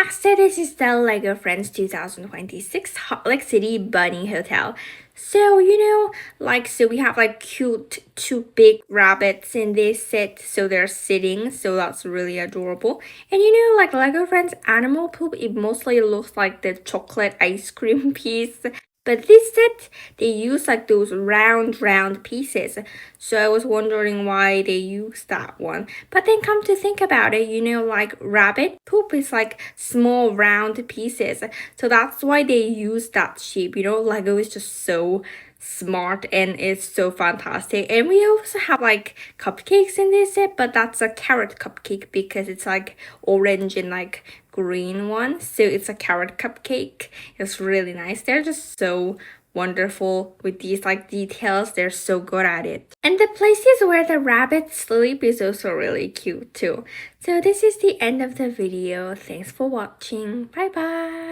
back. So this is the LEGO Friends 2026 Heartlake City Bunny Hotel. So so we have like cute two big rabbits in this set, so they're sitting, so that's really adorable. And like LEGO Friends animal poop, it mostly looks like the chocolate ice cream piece. But this set, they use like those round pieces. So I was wondering why they use that one. But then come to think about it, like rabbit poop is like small round pieces. So that's why they use that shape. Lego is just so smart and it's so fantastic. And we also have like cupcakes in this set, but that's a carrot cupcake because it's like orange and like green one, so it's a carrot cupcake. It's really nice. They're just so wonderful with these like details. They're so good at it. And the places where the rabbits sleep is also really cute too. So this is the end of the video. Thanks for watching. Bye bye.